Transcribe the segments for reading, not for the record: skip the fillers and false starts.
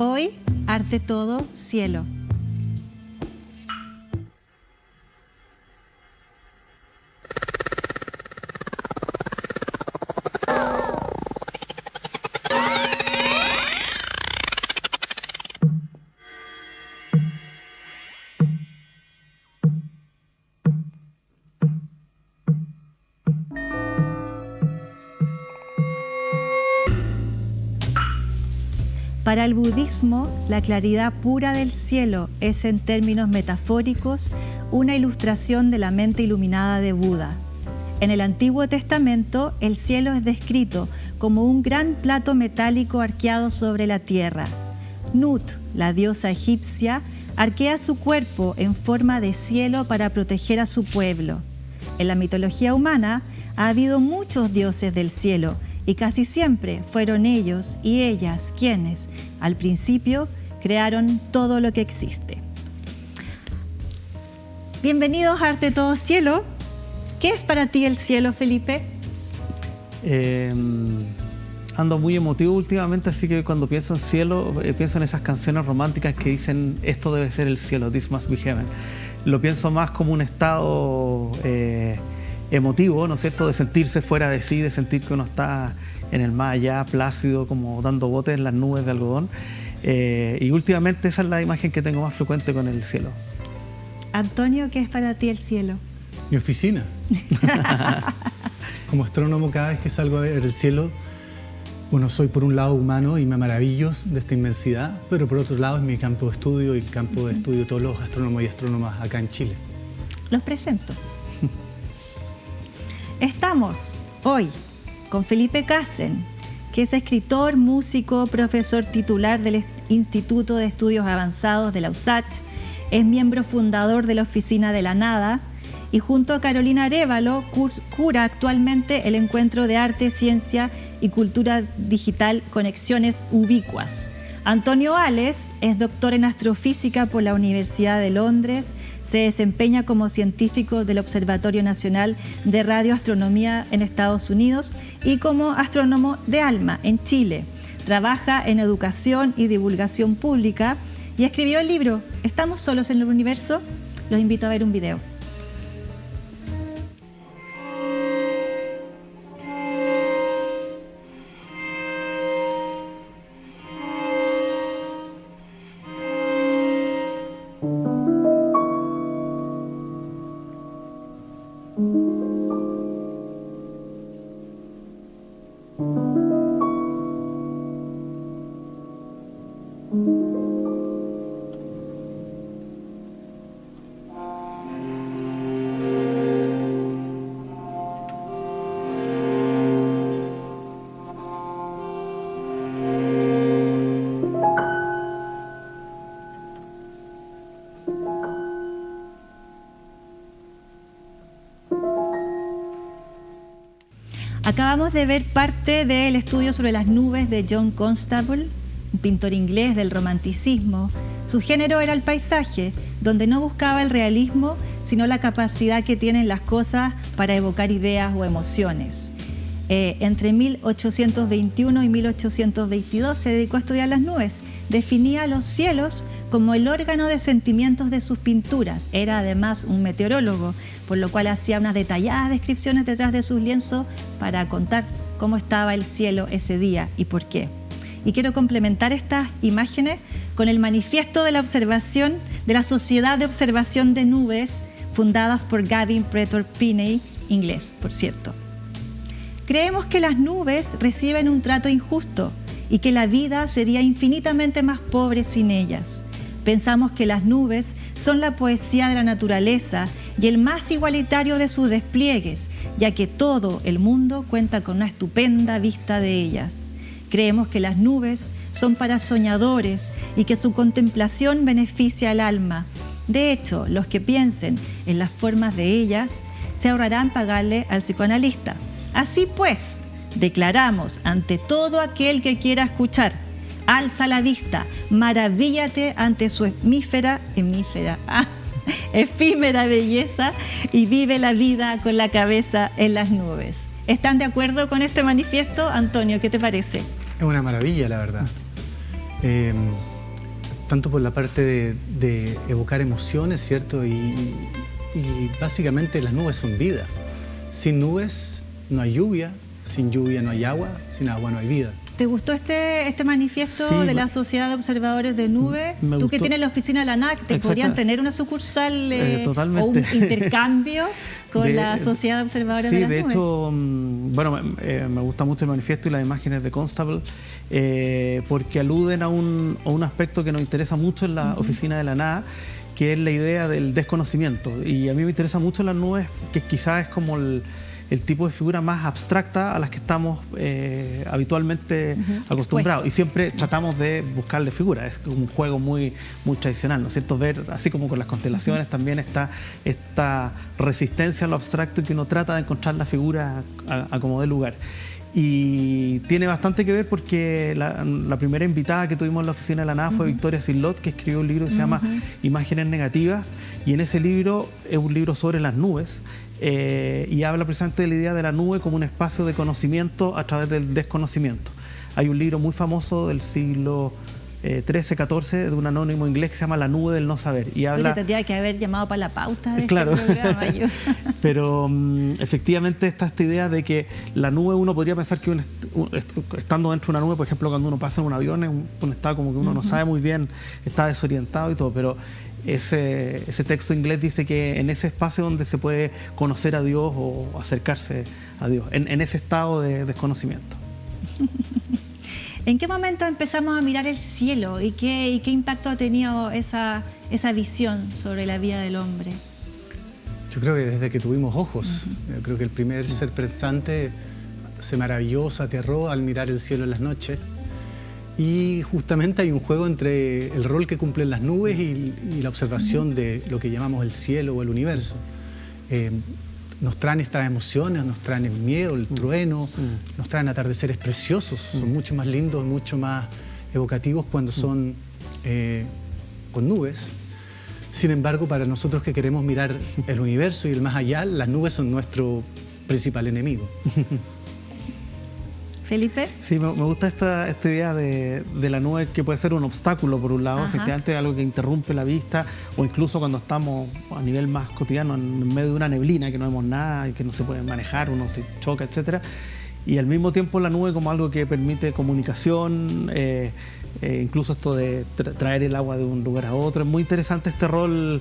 Hoy, arte todo, cielo. Para el budismo, la claridad pura del cielo es, en términos metafóricos, una ilustración de la mente iluminada de Buda. En el Antiguo Testamento, el cielo es descrito como un gran plato metálico arqueado sobre la tierra. Nut, la diosa egipcia, arquea su cuerpo en forma de cielo para proteger a su pueblo. En la mitología humana, ha habido muchos dioses del cielo, y casi siempre fueron ellos y ellas quienes, al principio, crearon todo lo que existe. Bienvenidos a Arte Todo Cielo. ¿Qué es para ti el cielo, Felipe? Ando muy emotivo últimamente, así que cuando pienso en cielo, pienso en esas canciones románticas que dicen esto debe ser el cielo, this must be heaven. Lo pienso más como un estado emotivo, ¿no es cierto?, de sentirse fuera de sí, de sentir que uno está en el más allá, plácido, como dando botes en las nubes de algodón. Y últimamente esa es la imagen que tengo más frecuente con el cielo. Antonio, ¿qué es para ti el cielo? Mi oficina. Como astrónomo, cada vez que salgo a ver el cielo, bueno, soy por un lado humano y me maravillo de esta inmensidad, pero por otro lado es mi campo de estudio y el campo de estudio de todos los astrónomos y astrónomas acá en Chile. Los presento. Estamos hoy con Felipe Kassen, que es escritor, músico, profesor titular del Instituto de Estudios Avanzados de la USACH, es miembro fundador de la Oficina de la Nada y junto a Carolina Arévalo cura actualmente el encuentro de arte, ciencia y cultura digital Conexiones Ubicuas. Antonio Ales es doctor en astrofísica por la Universidad de Londres, se desempeña como científico del Observatorio Nacional de Radioastronomía en Estados Unidos y como astrónomo de ALMA en Chile. Trabaja en educación y divulgación pública y escribió el libro ¿Estamos solos en el universo? Los invito a ver un video. Acabamos de ver parte del estudio sobre las nubes de John Constable, un pintor inglés del romanticismo. Su género era el paisaje, donde no buscaba el realismo, sino la capacidad que tienen las cosas para evocar ideas o emociones. Entre 1821 y 1822 se dedicó a estudiar las nubes. Definía los cielos como el órgano de sentimientos de sus pinturas. Era además un meteorólogo, por lo cual hacía unas detalladas descripciones detrás de sus lienzos para contar cómo estaba el cielo ese día y por qué. Y quiero complementar estas imágenes con el manifiesto de la observación de la Sociedad de Observación de Nubes, fundadas por Gavin Pretor Pinney, inglés, por cierto. Creemos que las nubes reciben un trato injusto y que la vida sería infinitamente más pobre sin ellas. Pensamos que las nubes son la poesía de la naturaleza y el más igualitario de sus despliegues, ya que todo el mundo cuenta con una estupenda vista de ellas. Creemos que las nubes son para soñadores y que su contemplación beneficia al alma. De hecho, los que piensen en las formas de ellas se ahorrarán pagarle al psicoanalista. Así pues, declaramos ante todo aquel que quiera escuchar: alza la vista, maravíllate ante su efímera belleza y vive la vida con la cabeza en las nubes. ¿Están de acuerdo con este manifiesto? Antonio, ¿qué te parece? Es una maravilla, la verdad. tanto por la parte de evocar emociones, ¿cierto? Y básicamente las nubes son vida. Sin nubes no hay lluvia, sin lluvia no hay agua, sin agua no hay vida. ¿Te gustó este manifiesto de la Sociedad de Observadores de Nubes? Tú que tienes la oficina de la ANAC, ¿te podrían tener una sucursal o un intercambio con la Sociedad de Observadores de las Nubes? Sí, de hecho, bueno, me gusta mucho el manifiesto y las imágenes de Constable porque aluden a un aspecto que nos interesa mucho en la oficina de la ANAC, que es la idea del desconocimiento. Y a mí me interesa mucho las nubes, que quizás es como el tipo de figura más abstracta a las que estamos habitualmente acostumbrados. Y siempre tratamos de buscarle figuras. Es un juego muy, muy tradicional, ¿no es cierto? Ver, así como con las constelaciones, también está esta resistencia a lo abstracto y que uno trata de encontrar la figura a como dé lugar. Y tiene bastante que ver porque la primera invitada que tuvimos en la oficina de la NAA fue Victoria Silot, que escribió un libro que se llama Imágenes Negativas, y en ese libro es un libro sobre las nubes y habla precisamente de la idea de la nube como un espacio de conocimiento a través del desconocimiento. Hay un libro muy famoso del siglo XIII-XIV de un anónimo inglés que se llama La nube del no saber, y habla... Tendría que haber llamado para la pauta de claro. este programa yo. Pero efectivamente está esta idea de que la nube, uno podría pensar que estando dentro de una nube, por ejemplo, cuando uno pasa en un avión, es un estado como que uno no sabe muy bien, está desorientado y todo, pero ese texto inglés dice que en ese espacio donde se puede conocer a Dios o acercarse a Dios, en ese estado de desconocimiento. ¿En qué momento empezamos a mirar el cielo y qué impacto ha tenido esa visión sobre la vida del hombre? Yo creo que desde que tuvimos ojos. Yo creo que el primer ser pensante se maravilló, se aterró al mirar el cielo en las noches. Y justamente hay un juego entre el rol que cumplen las nubes y la observación de lo que llamamos el cielo o el universo. Nos traen estas emociones, nos traen el miedo, el trueno, nos traen atardeceres preciosos, son mucho más lindos, mucho más evocativos cuando son con nubes. Sin embargo, para nosotros que queremos mirar el universo y el más allá, las nubes son nuestro principal enemigo. ¿Felipe? Sí, me gusta esta idea de la nube, que puede ser un obstáculo por un lado, efectivamente algo que interrumpe la vista, o incluso cuando estamos a nivel más cotidiano en medio de una neblina que no vemos nada y que no se puede manejar, uno se choca, etcétera. Y al mismo tiempo la nube como algo que permite comunicación, incluso esto de traer el agua de un lugar a otro. Es muy interesante este rol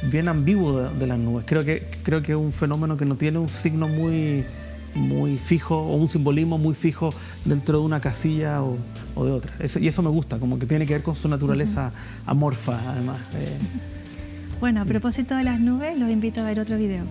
bien ambiguo de las nubes. Creo que es un fenómeno que no tiene un signo muy fijo o un simbolismo muy fijo dentro de una casilla o de otra. Y eso me gusta, como que tiene que ver con su naturaleza amorfa, además. Bueno, a propósito de las nubes, los invito a ver otro video.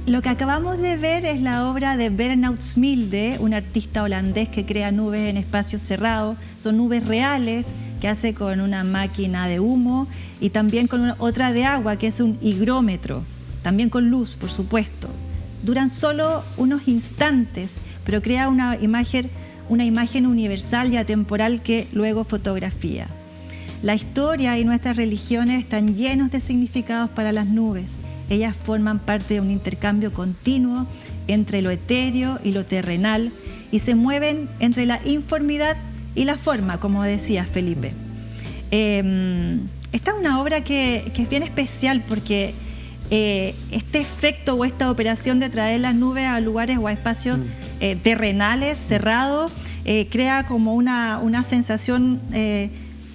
Lo que acabamos de ver es la obra de Bernard Smilde, un artista holandés que crea nubes en espacios cerrados. Son nubes reales que hace con una máquina de humo y también con otra de agua, que es un higrómetro, también con luz, por supuesto. Duran solo unos instantes, pero crea una imagen universal y atemporal que luego fotografía. La historia y nuestras religiones están llenos de significados para las nubes. Ellas forman parte de un intercambio continuo entre lo etéreo y lo terrenal y se mueven entre la informidad y la forma, como decía Felipe. Esta es una obra que es bien especial porque este efecto o esta operación de traer las nubes a lugares o a espacios terrenales, cerrados, crea como una sensación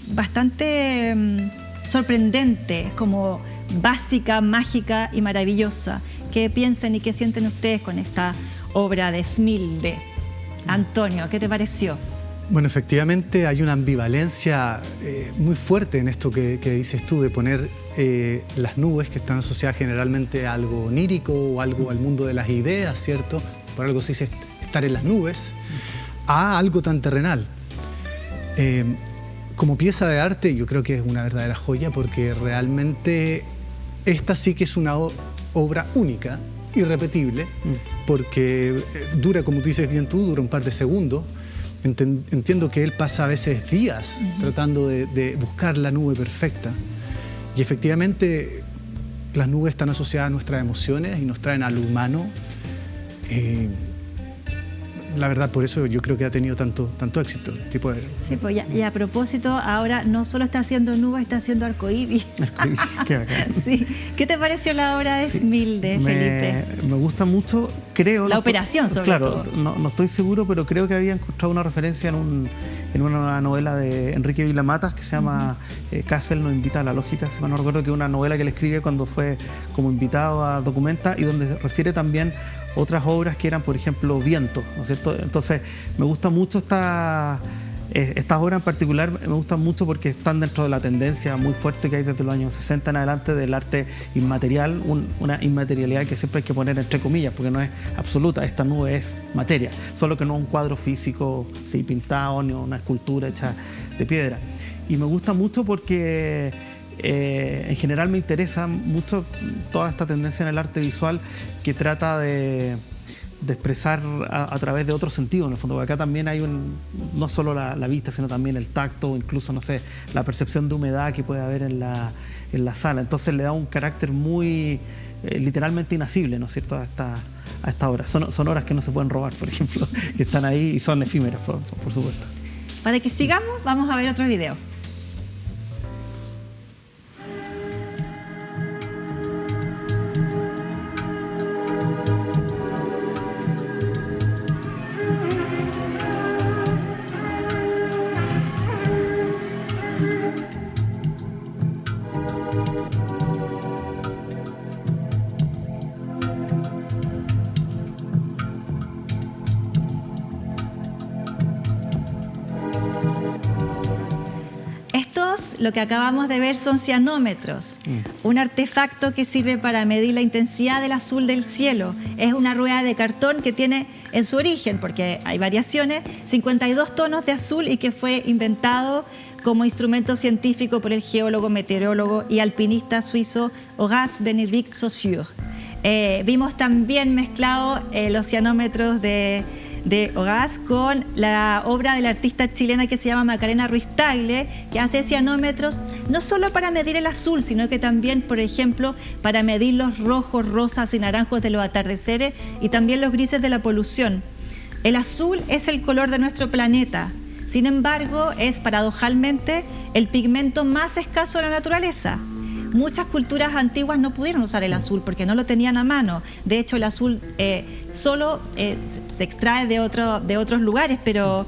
bastante sorprendente, como básica, mágica y maravillosa. ¿Qué piensan y qué sienten ustedes con esta obra de Smilde? Antonio, ¿qué te pareció? Bueno, efectivamente hay una ambivalencia muy fuerte en esto que dices tú, de poner las nubes, que están asociadas generalmente a algo onírico o algo al mundo de las ideas, ¿cierto? Por algo se dice estar en las nubes, a algo tan terrenal. Como pieza de arte, yo creo que es una verdadera joya, porque realmente esta sí que es una obra única, irrepetible, porque dura, como tú dices bien tú, dura un par de segundos. Entiendo que él pasa a veces días tratando de buscar la nube perfecta. Y efectivamente las nubes están asociadas a nuestras emociones y nos traen a lo humano. La verdad, por eso yo creo que ha tenido tanto éxito. Tipo de... Sí, pues y a propósito, ahora no solo está haciendo nubes, está haciendo arcoíris. Arcoíris, qué bacán. Sí. ¿Qué te pareció la obra de Smilde, Felipe? Me gusta mucho, creo... La operación, sobre todo. Claro, no estoy seguro, pero creo que había encontrado una referencia en una novela de Enrique Vilamatas que se llama Castle nos invita a la lógica. Si mal no recuerdo, que es una novela que él escribe cuando fue como invitado a Documenta, y donde refiere también otras obras que eran, por ejemplo, Viento, ¿no es cierto? Entonces, me gusta mucho estas obras en particular, me gustan mucho porque están dentro de la tendencia muy fuerte que hay desde los años 60 en adelante del arte inmaterial, una inmaterialidad que siempre hay que poner entre comillas, porque no es absoluta. Esta nube es materia, solo que no es un cuadro físico, sí, pintado, ni una escultura hecha de piedra. Y me gusta mucho porque en general me interesa mucho toda esta tendencia en el arte visual que trata de expresar a través de otro sentido, en el fondo, porque acá también hay no solo la vista, sino también el tacto, o incluso, no sé, la percepción de humedad que puede haber en la sala. Entonces le da un carácter muy literalmente inasible, ¿no es cierto?, a esta obra. Son obras que no se pueden robar, por ejemplo, que están ahí y son efímeras, por supuesto. Para que sigamos, vamos a ver otro video. Lo que acabamos de ver son cianómetros, un artefacto que sirve para medir la intensidad del azul del cielo. Es una rueda de cartón que tiene en su origen, porque hay variaciones, 52 tonos de azul, y que fue inventado como instrumento científico por el geólogo, meteorólogo y alpinista suizo Horace Benedict Saussure. Vimos también mezclado los cianómetros de Horace con la obra de la artista chilena que se llama Macarena Ruiz Tagle, que hace cianómetros no solo para medir el azul, sino que también, por ejemplo, para medir los rojos, rosas y naranjos de los atardeceres, y también los grises de la polución. El azul es el color de nuestro planeta. Sin embargo, es paradojalmente el pigmento más escaso de la naturaleza. Muchas culturas antiguas no pudieron usar el azul porque no lo tenían a mano. De hecho, el azul solo se extrae de otros lugares, pero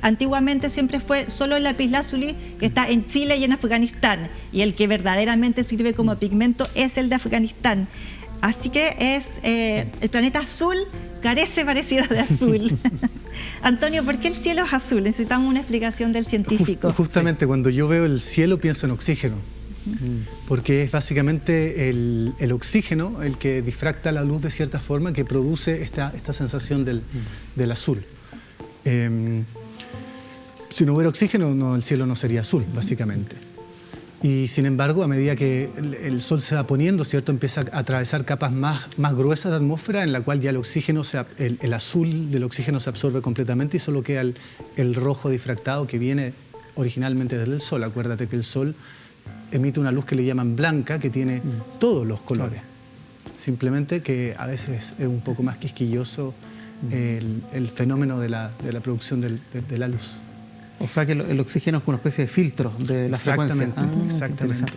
antiguamente siempre fue solo el lapislázuli, que está en Chile y en Afganistán, y el que verdaderamente sirve como pigmento es el de Afganistán. Así que el planeta azul carece parecido de azul. Antonio, ¿por qué el cielo es azul? Necesitamos una explicación del científico. Justamente cuando yo veo el cielo pienso en oxígeno. Porque es básicamente el oxígeno el que difracta la luz de cierta forma, que produce esta sensación del azul. Si no hubiera oxígeno, el cielo no sería azul, básicamente. Y sin embargo, a medida que el sol se va poniendo, ¿cierto?, empieza a atravesar capas más gruesas de atmósfera, en la cual ya el azul del oxígeno se absorbe completamente y solo queda el rojo difractado que viene originalmente desde el sol. Acuérdate que el sol emite una luz que le llaman blanca, que tiene todos los colores. Simplemente que a veces es un poco más quisquilloso el fenómeno de la producción de la luz. O sea que el oxígeno es una especie de filtro de la frecuencia. Exactamente.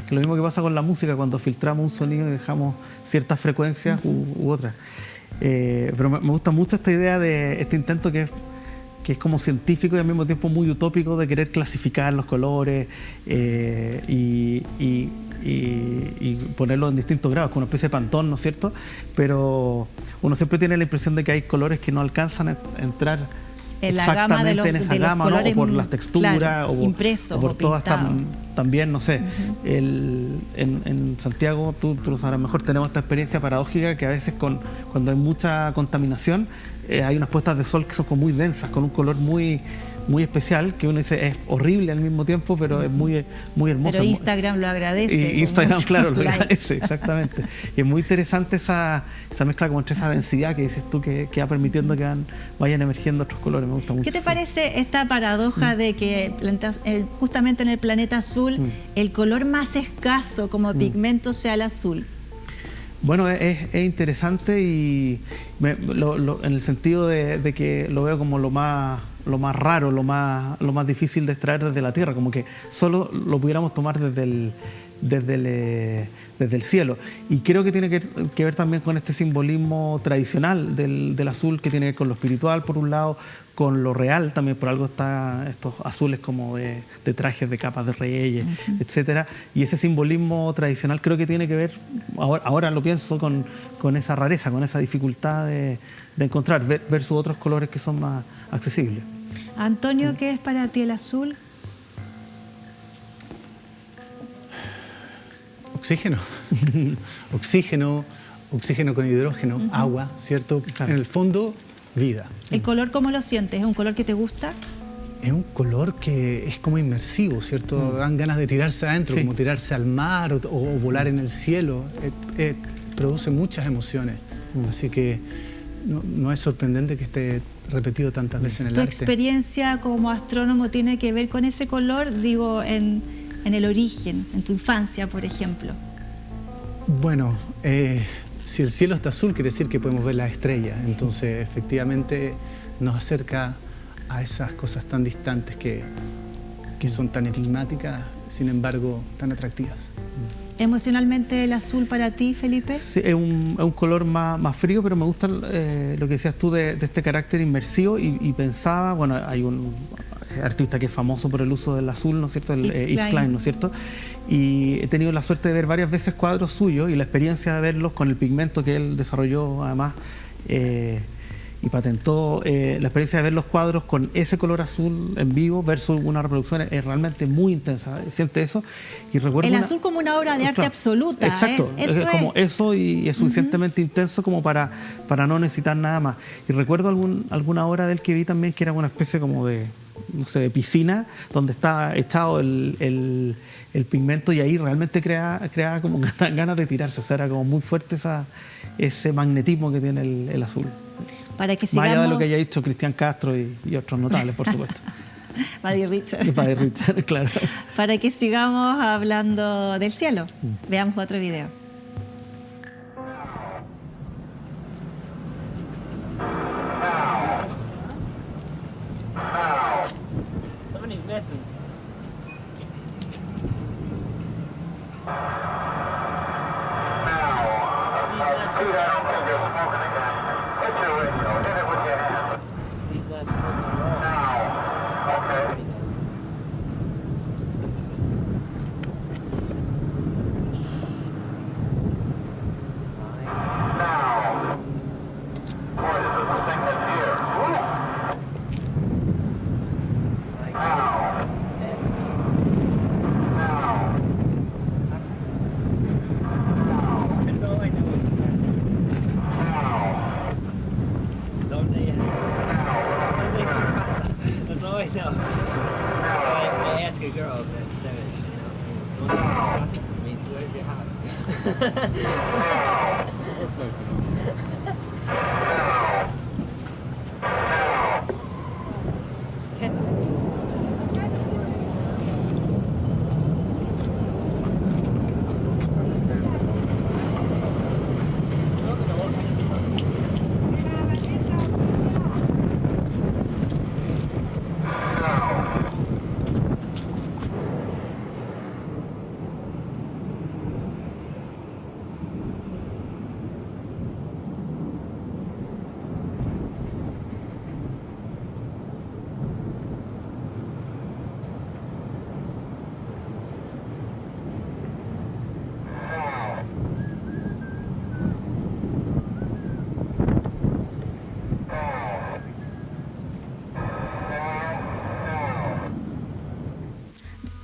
que lo mismo que pasa con la música, cuando filtramos un sonido y dejamos ciertas frecuencias u otras. Pero me gusta mucho esta idea de este intento que es como científico y al mismo tiempo muy utópico de querer clasificar los colores y ponerlos en distintos grados, como una especie de pantón, ¿no es cierto? Pero uno siempre tiene la impresión de que hay colores que no alcanzan a entrar en la exactamente gama en esa gama, ¿no? O por las texturas, claro, o por todas también, no sé. En Santiago, tú lo sabrás mejor, tenemos esta experiencia paradójica que a veces cuando hay mucha contaminación, hay unas puestas de sol que son como muy densas, con un color muy especial, que uno dice es horrible al mismo tiempo, pero es muy hermoso. Pero Instagram lo agradece. Y Instagram, claro, lo agradece, exactamente. Y es muy interesante esa mezcla como entre esa densidad que dices tú, que va permitiendo que vayan emergiendo otros colores. Me gusta mucho. ¿Qué te parece esta paradoja de que justamente en el planeta azul el color más escaso como pigmento sea el azul? Bueno, es interesante y en el sentido de que lo veo como lo más raro, lo más difícil de extraer desde la Tierra, como que solo lo pudiéramos tomar desde el cielo. Y creo que tiene que ver también con este simbolismo tradicional del azul, que tiene que ver con lo espiritual, por un lado, con lo real también, por algo están estos azules como de trajes de capas de reyes, etcétera. Y ese simbolismo tradicional creo que tiene que ver, ahora lo pienso, con esa rareza, con esa dificultad de encontrar, versus otros colores que son más accesibles. Antonio, ¿qué es para ti el azul? Oxígeno. Oxígeno con hidrógeno, agua, ¿cierto? Claro. En el fondo, vida. ¿El color cómo lo sientes? ¿Es un color que te gusta? Es un color que es como inmersivo, ¿cierto? Dan ganas de tirarse adentro, Sí. como tirarse al mar o volar en el cielo. Produce muchas emociones. Así que no es sorprendente que esté repetido tantas veces en el ¿Tu arte. experiencia como astrónomo tiene que ver con ese color? Digo, en el origen, en tu infancia, por ejemplo. Bueno, si el cielo está azul, quiere decir que podemos ver las estrellas. Entonces, efectivamente, nos acerca a esas cosas tan distantes que son tan enigmáticas, sin embargo, tan atractivas. ¿Emocionalmente el azul para ti, Felipe? Sí, es un color más frío, pero me gusta lo que decías tú de este carácter inmersivo y pensaba, bueno, hay un artista que es famoso por el uso del azul, ¿no es cierto? Yves Klein, ¿no es cierto? Y he tenido la suerte de ver varias veces cuadros suyos y la experiencia de verlos con el pigmento que él desarrolló además y patentó, la experiencia de ver los cuadros con ese color azul en vivo versus una reproducción es realmente muy intensa. Siente eso y recuerdo el azul como una obra de arte absoluta. Exacto, es como eso y es suficientemente intenso como para no necesitar nada más. Y recuerdo alguna obra de él que vi también que era una especie como de, no sé, de piscina donde estaba echado el pigmento y ahí realmente creaba como ganas de tirarse. O sea, era como muy fuerte ese magnetismo que tiene el azul. Para que sigamos... Más allá de lo que haya dicho Cristian Castro y otros notables, por supuesto. Buddy Richard. Buddy Richard, claro. Para que sigamos hablando del cielo. Veamos otro video.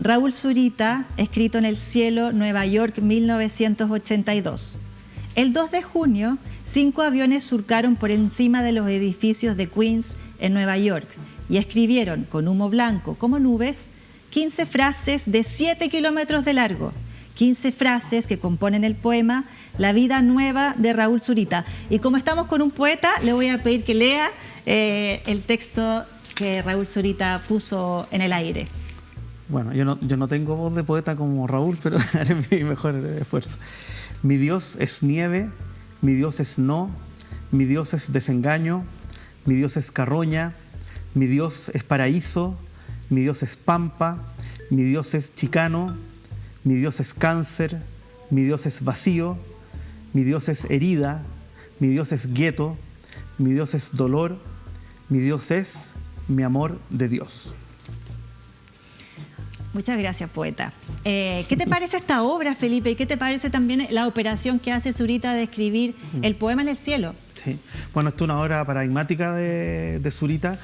Raúl Zurita, escrito en el cielo, Nueva York, 1982. El 2 de junio, 5 aviones surcaron por encima de los edificios de Queens en Nueva York y escribieron con humo blanco como nubes 15 frases de 7 kilómetros de largo. 15 frases que componen el poema La vida nueva de Raúl Zurita. Y como estamos con un poeta, le voy a pedir que lea el texto que Raúl Zurita puso en el aire. Bueno, yo no tengo voz de poeta como Raúl, pero haré mi mejor esfuerzo. Mi Dios es nieve, mi Dios es no, mi Dios es desengaño, mi Dios es carroña, mi Dios es paraíso, mi Dios es pampa, mi Dios es chicano, mi Dios es cáncer, mi Dios es vacío, mi Dios es herida, mi Dios es gueto, mi Dios es dolor, mi Dios es mi amor de Dios. Muchas gracias, poeta. ¿Qué te parece esta obra, Felipe? ¿Y qué te parece también la operación que hace Zurita de escribir el poema en el cielo? Sí, bueno, esto es una obra paradigmática de Zurita,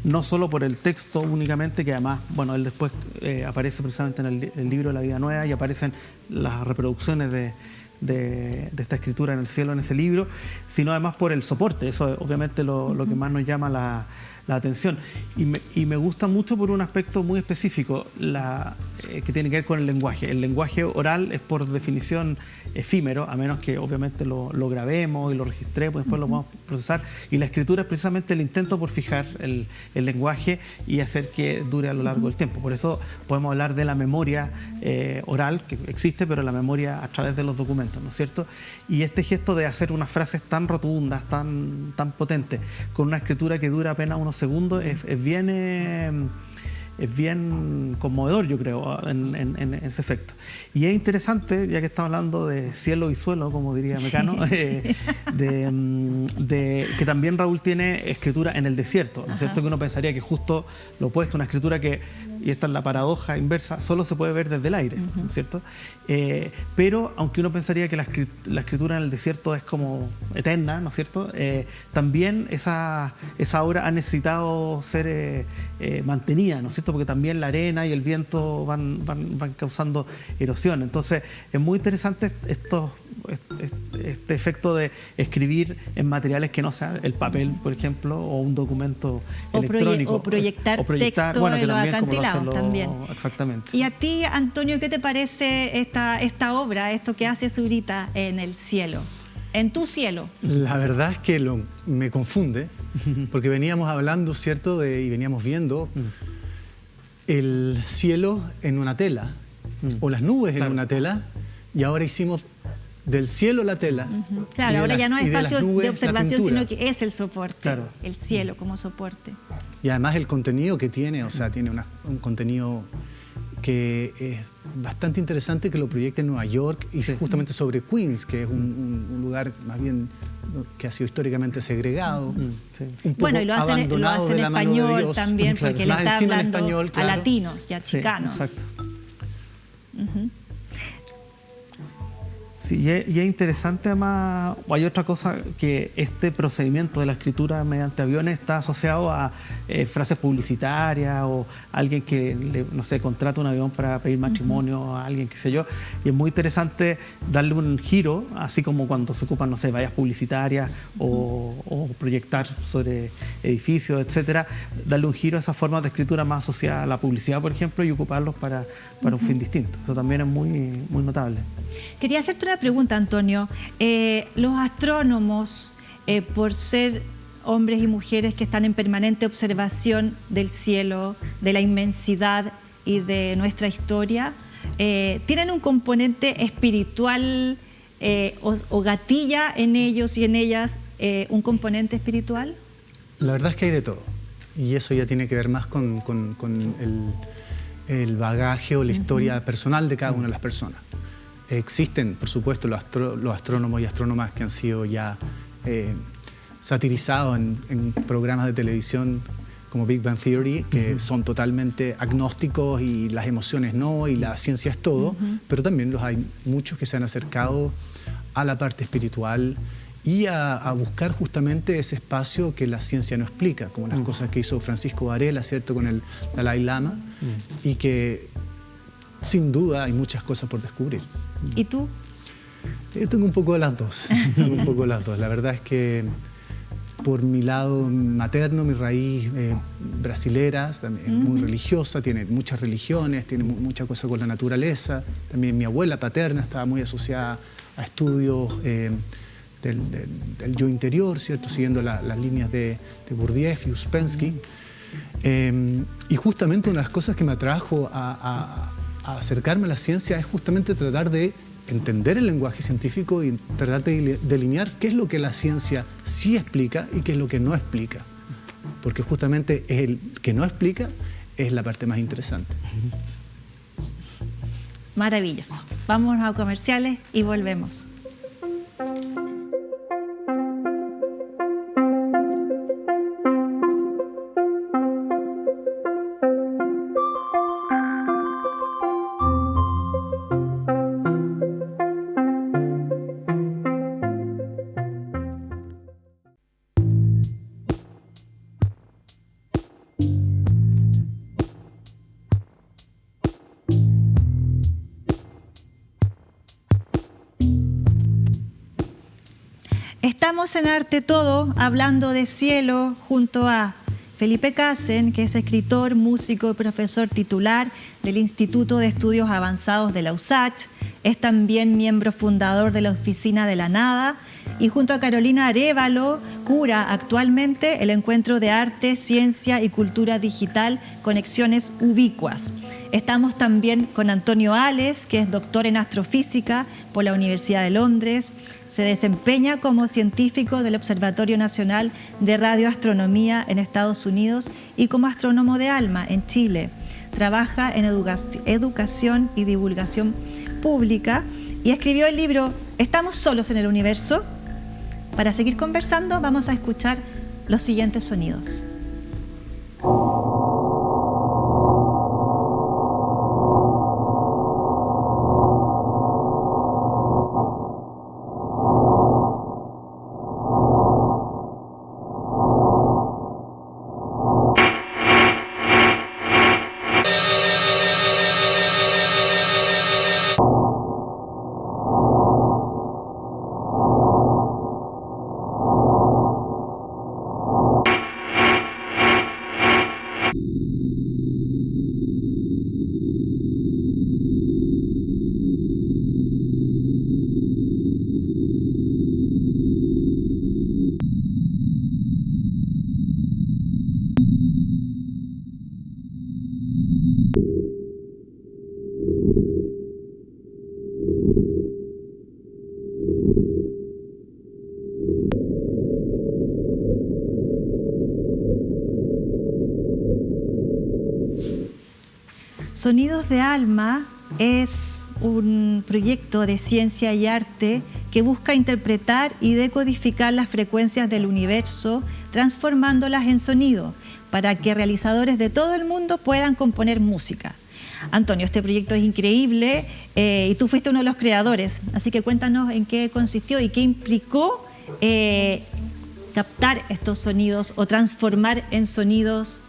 no solo por el texto únicamente, que además, bueno, él después aparece precisamente en el libro La vida nueva y aparecen las reproducciones de esta escritura en el cielo en ese libro, sino además por el soporte. Eso es obviamente lo que más nos llama la atención. Y me gusta mucho por un aspecto muy específico, que tiene que ver con el lenguaje. El lenguaje oral es por definición efímero, a menos que obviamente lo grabemos y lo registremos, después lo podamos procesar. Y la escritura es precisamente el intento por fijar el lenguaje y hacer que dure a lo largo del tiempo. Por eso podemos hablar de la memoria oral, que existe, pero la memoria a través de los documentos, ¿no es cierto? Y este gesto de hacer unas frases tan rotundas, tan potentes, con una escritura que dura apenas unos segundos, es bien conmovedor, yo creo, en ese efecto. Y es interesante, ya que estamos hablando de cielo y suelo, como diría Mecano, que también Raúl tiene escritura en el desierto, ¿no es cierto? Que uno pensaría que justo lo opuesto, una escritura que, y esta es la paradoja inversa, solo se puede ver desde el aire, ¿no es cierto? Pero aunque uno pensaría que la escritura en el desierto es como eterna, ¿no es cierto? También esa obra ha necesitado ser mantenida, ¿no es cierto? Porque también la arena y el viento van causando erosión. Entonces es muy interesante este efecto de escribir en materiales que no sean el papel, por ejemplo, o un documento electrónico. O proyectar texto, bueno, que en los también, acantilados también. Exactamente. Y a ti, Antonio, ¿qué te parece esta obra, esto que hace Zurita en el cielo? En tu cielo. La verdad es que me confunde, porque veníamos hablando, ¿cierto? Y veníamos viendo el cielo en una tela, o las nubes en una tela, y ahora hicimos del cielo la tela. Claro, ahora ya no es espacio de observación, sino que que es el soporte, el cielo como soporte. Y además el contenido que tiene, o sea, tiene un contenido que es bastante interesante, que lo proyecta en Nueva York y justamente sobre Queens, que es un lugar más bien que ha sido históricamente segregado, un poco bueno, y lo hace en español también, porque él está hablando español, a latinos y a chicanos. Exacto. Sí, y es interesante además, hay otra cosa, que este procedimiento de la escritura mediante aviones está asociado a frases publicitarias o alguien que, no sé, contrata un avión para pedir matrimonio a alguien, qué sé yo, y es muy interesante darle un giro, así como cuando se ocupan, no sé, vallas publicitarias o proyectar sobre edificios, etcétera, darle un giro a esas formas de escritura más asociadas a la publicidad, por ejemplo, y ocuparlos para un fin distinto. Eso también es muy notable. Quería hacerte una pregunta, Antonio. Los astrónomos, por ser hombres y mujeres que están en permanente observación del cielo, de la inmensidad y de nuestra historia, ¿tienen un componente espiritual o gatilla en ellos y en ellas un componente espiritual? La verdad es que hay de todo. Y eso ya tiene que ver más con el bagaje o la historia personal de cada una de las personas. Existen, por supuesto, los astrónomos y astrónomas que han sido ya satirizados en programas de televisión como Big Bang Theory, que son totalmente agnósticos y las emociones no, y la ciencia es todo, pero también hay muchos que se han acercado a la parte espiritual y a buscar justamente ese espacio que la ciencia no explica, como las cosas que hizo Francisco Varela, ¿cierto?, con el Dalai Lama, y que sin duda hay muchas cosas por descubrir. ¿Y tú? Yo tengo un poco de las dos, un poco de las dos. La verdad es que por mi lado materno, mi raíz brasilera, también muy religiosa, tiene muchas religiones, tiene mucha cosa con la naturaleza. También mi abuela paterna estaba muy asociada a estudios del yo interior, ¿cierto?, siguiendo las líneas de Gurdjieff y Uspensky. Y justamente una de las cosas que me atrajo a acercarme a la ciencia es justamente tratar de entender el lenguaje científico y tratar de delinear qué es lo que la ciencia sí explica y qué es lo que no explica. Porque justamente el que no explica es la parte más interesante. Maravilloso. Vamos a comerciales y volvemos. Estamos en Arte Todo hablando de cielo junto a Felipe Casen, que es escritor, músico y profesor titular del Instituto de Estudios Avanzados de la USACH. Es también miembro fundador de la Oficina de la Nada y junto a Carolina Arévalo cura actualmente el encuentro de arte, ciencia y cultura digital Conexiones Ubicuas. Estamos también con Antonio Ales, que es doctor en astrofísica por la Universidad de Londres. Se desempeña como científico del Observatorio Nacional de Radioastronomía en Estados Unidos y como astrónomo de ALMA en Chile. Trabaja en educación y divulgación pública y escribió el libro ¿Estamos solos en el universo? Para seguir conversando vamos a escuchar los siguientes sonidos. Sonidos de Alma es un proyecto de ciencia y arte que busca interpretar y decodificar las frecuencias del universo, transformándolas en sonido, para que realizadores de todo el mundo puedan componer música. Antonio, este proyecto es increíble y tú fuiste uno de los creadores, así que cuéntanos en qué consistió y qué implicó captar estos sonidos o transformar en sonidos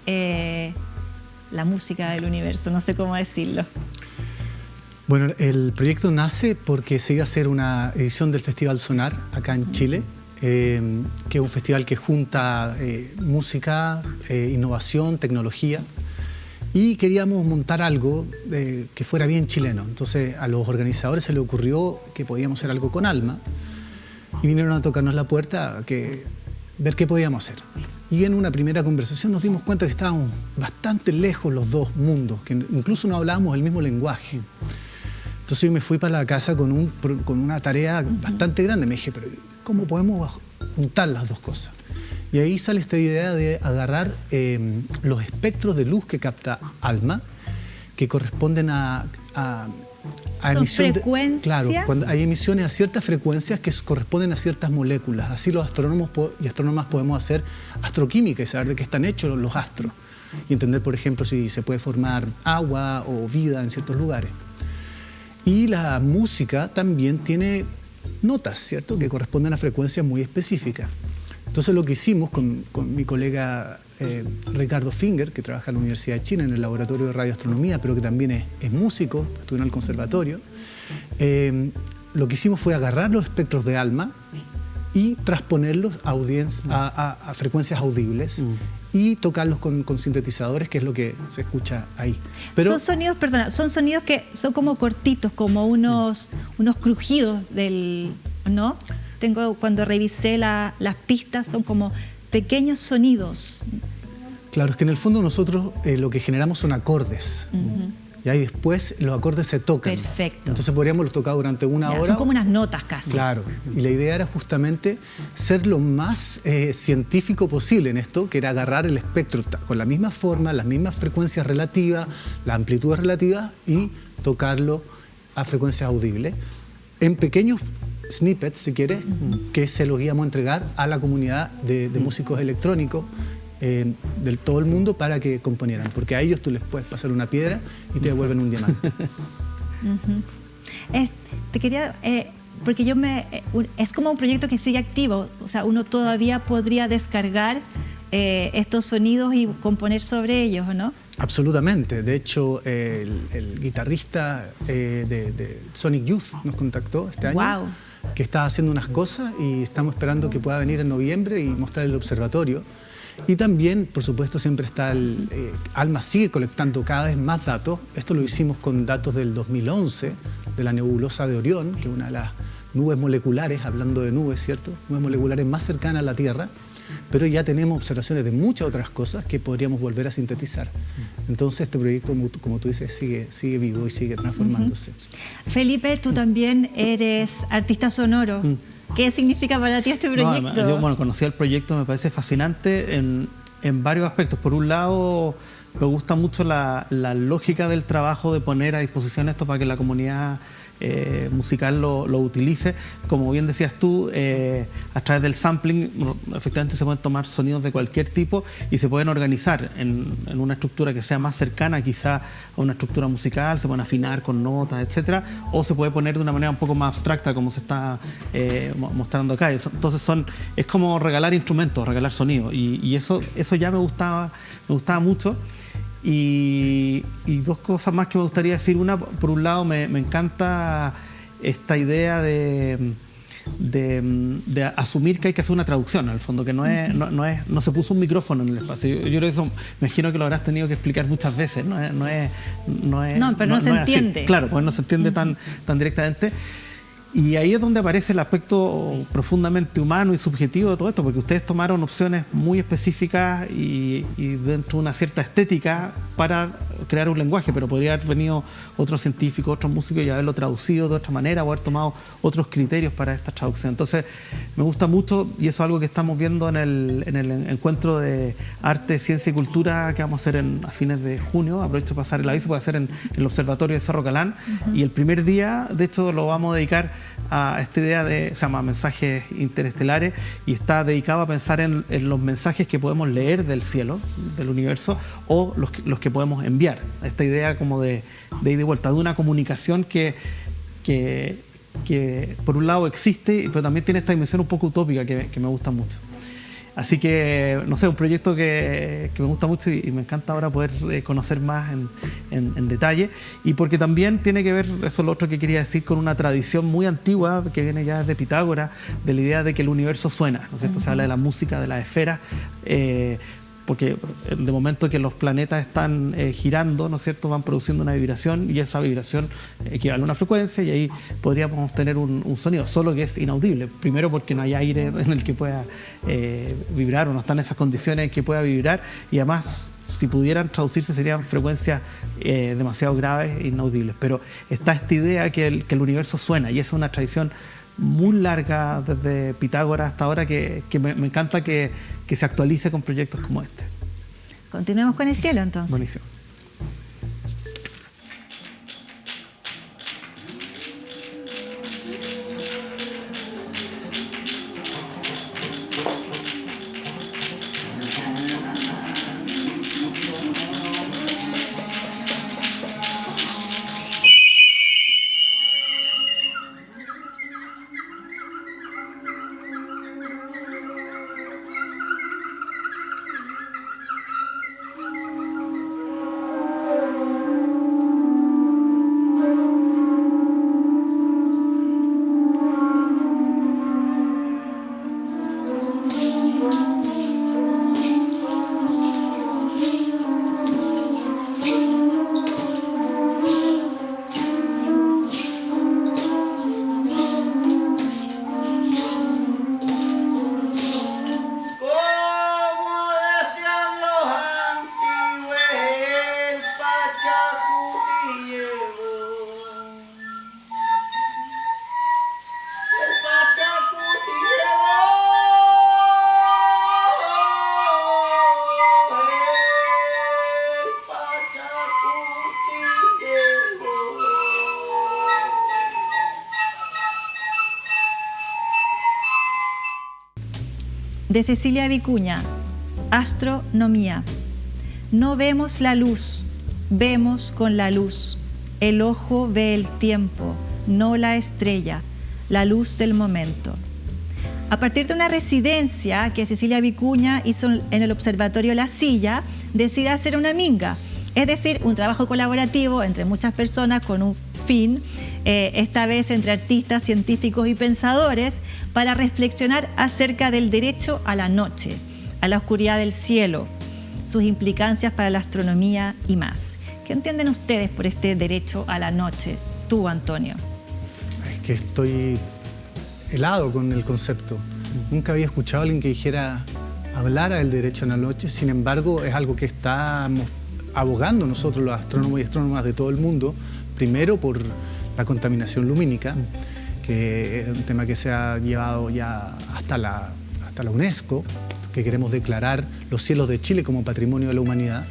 la música del universo, no sé cómo decirlo. Bueno, el proyecto nace porque se iba a hacer una edición del Festival Sonar acá en Chile, que es un festival que junta música, innovación, tecnología, y queríamos montar algo que fuera bien chileno. Entonces a los organizadores se les ocurrió que podíamos hacer algo con Alma y vinieron a tocarnos la puerta ver qué podíamos hacer. Y en una primera conversación nos dimos cuenta que estábamos bastante lejos los dos mundos, que incluso no hablábamos el mismo lenguaje. Entonces yo me fui para la casa con una tarea bastante grande. Me dije, pero ¿cómo podemos juntar las dos cosas? Y ahí sale esta idea de agarrar los espectros de luz que capta Alma, que corresponden a emisiones. ¿Frecuencias? Claro, cuando hay emisiones a ciertas frecuencias que corresponden a ciertas moléculas. Así los astrónomos y astrónomas podemos hacer astroquímica y saber de qué están hechos los astros. Y entender, por ejemplo, si se puede formar agua o vida en ciertos lugares. Y la música también tiene notas, ¿cierto?, que corresponden a frecuencias muy específicas. Entonces lo que hicimos con mi colega Ricardo Finger, que trabaja en la Universidad de China en el laboratorio de radioastronomía, pero que también es músico, estuvo en el conservatorio, lo que hicimos fue agarrar los espectros de ALMA y transponerlos a frecuencias audibles y tocarlos con sintetizadores, que es lo que se escucha ahí. Pero, son sonidos que son como cortitos, como unos crujidos ¿no? Cuando revisé las pistas, son como pequeños sonidos. Claro, es que en el fondo nosotros lo que generamos son acordes. Y ahí después los acordes se tocan. Perfecto. Entonces podríamos tocar durante una hora. Son como unas notas casi. Claro. Y la idea era justamente ser lo más científico posible en esto, que era agarrar el espectro con la misma forma, las mismas frecuencias relativas, las amplitudes relativas y tocarlo a frecuencias audibles en pequeños snippets, si quieres, que se los íbamos a entregar a la comunidad de músicos electrónicos de todo el mundo para que componieran, porque a ellos tú les puedes pasar una piedra y te devuelven un diamante. Te quería, porque es como un proyecto que sigue activo, o sea, uno todavía podría descargar estos sonidos y componer sobre ellos, ¿o no? Absolutamente. De hecho, el guitarrista de Sonic Youth nos contactó este año, que está haciendo unas cosas y estamos esperando que pueda venir en noviembre y mostrar el observatorio. Y también, por supuesto, siempre está ALMA sigue colectando cada vez más datos. Esto lo hicimos con datos del 2011, de la nebulosa de Orión, que es una de las nubes moleculares, hablando de nubes, ¿cierto? Nubes moleculares más cercanas a la Tierra, pero ya tenemos observaciones de muchas otras cosas que podríamos volver a sintetizar. Entonces, este proyecto, como tú dices, sigue vivo y sigue transformándose. Felipe, tú también eres artista sonoro. ¿Qué significa para ti este proyecto? Yo conocí el proyecto, me parece fascinante en varios aspectos. Por un lado, me gusta mucho la lógica del trabajo de poner a disposición esto para que la comunidad musical lo utilice. Como bien decías tú, a través del sampling efectivamente se pueden tomar sonidos de cualquier tipo y se pueden organizar en una estructura que sea más cercana quizá a una estructura musical, se pueden afinar con notas, etcétera, o se puede poner de una manera un poco más abstracta como se está mostrando acá. Entonces es como regalar instrumentos, regalar sonidos, y eso ya me gustaba mucho. Y dos cosas más que me gustaría decir. Una, por un lado, me encanta esta idea de asumir que hay que hacer una traducción, al fondo, que no se puso un micrófono en el espacio. Yo creo que eso, me imagino que lo habrás tenido que explicar muchas veces. No, pero no se entiende. Claro, pues no se entiende tan directamente. Y ahí es donde aparece el aspecto profundamente humano y subjetivo de todo esto, porque ustedes tomaron opciones muy específicas y dentro de una cierta estética para crear un lenguaje, pero podría haber venido otro científico, otro músico y haberlo traducido de otra manera o haber tomado otros criterios para esta traducción. Entonces, me gusta mucho, y eso es algo que estamos viendo en el encuentro de arte, ciencia y cultura que vamos a hacer a fines de junio. Aprovecho para pasar el aviso, puede ser en el Observatorio de Cerro Calán. Y el primer día, de hecho, lo vamos a dedicar a esta idea se llama Mensajes Interestelares, y está dedicado a pensar en los mensajes que podemos leer del cielo, del universo, o los que podemos enviar. Esta idea como de ida y vuelta, de una comunicación que por un lado existe, pero también tiene esta dimensión un poco utópica que me gusta mucho. Así que, no sé, un proyecto que me gusta mucho y me encanta ahora poder conocer más en detalle. Y porque también tiene que ver, eso es lo otro que quería decir, con una tradición muy antigua que viene ya desde Pitágoras, de la idea de que el universo suena, ¿no es cierto? Se habla de la música, de las esferas, porque de momento que los planetas están girando, ¿no es cierto?, van produciendo una vibración, y esa vibración equivale a una frecuencia, y ahí podríamos tener un sonido, solo que es inaudible. Primero porque no hay aire en el que pueda vibrar, o no están esas condiciones en que pueda vibrar, y además, si pudieran traducirse, serían frecuencias demasiado graves e inaudibles. Pero está esta idea que el universo suena, y esa es una tradición muy larga desde Pitágoras hasta ahora que me encanta que se actualice con proyectos como este. Continuemos con el cielo, entonces. Buenísimo. De Cecilia Vicuña, Astronomía. No vemos la luz, vemos con la luz. El ojo ve el tiempo, no la estrella, la luz del momento. A partir de una residencia que Cecilia Vicuña hizo en el Observatorio La Silla, decide hacer una minga, es decir, un trabajo colaborativo entre muchas personas con un fin, esta vez entre artistas, científicos y pensadores, para reflexionar acerca del derecho a la noche, a la oscuridad del cielo, sus implicancias para la astronomía y más. ¿Qué entienden ustedes por este derecho a la noche? Tú, Antonio. Es que estoy helado con el concepto. Nunca había escuchado a alguien que hablara del derecho a la noche. Sin embargo, es algo que estamos abogando nosotros, los astrónomos y astrónomas de todo el mundo, primero por la contaminación lumínica, que es un tema que se ha llevado ya hasta la UNESCO, que queremos declarar los cielos de Chile como patrimonio de la humanidad.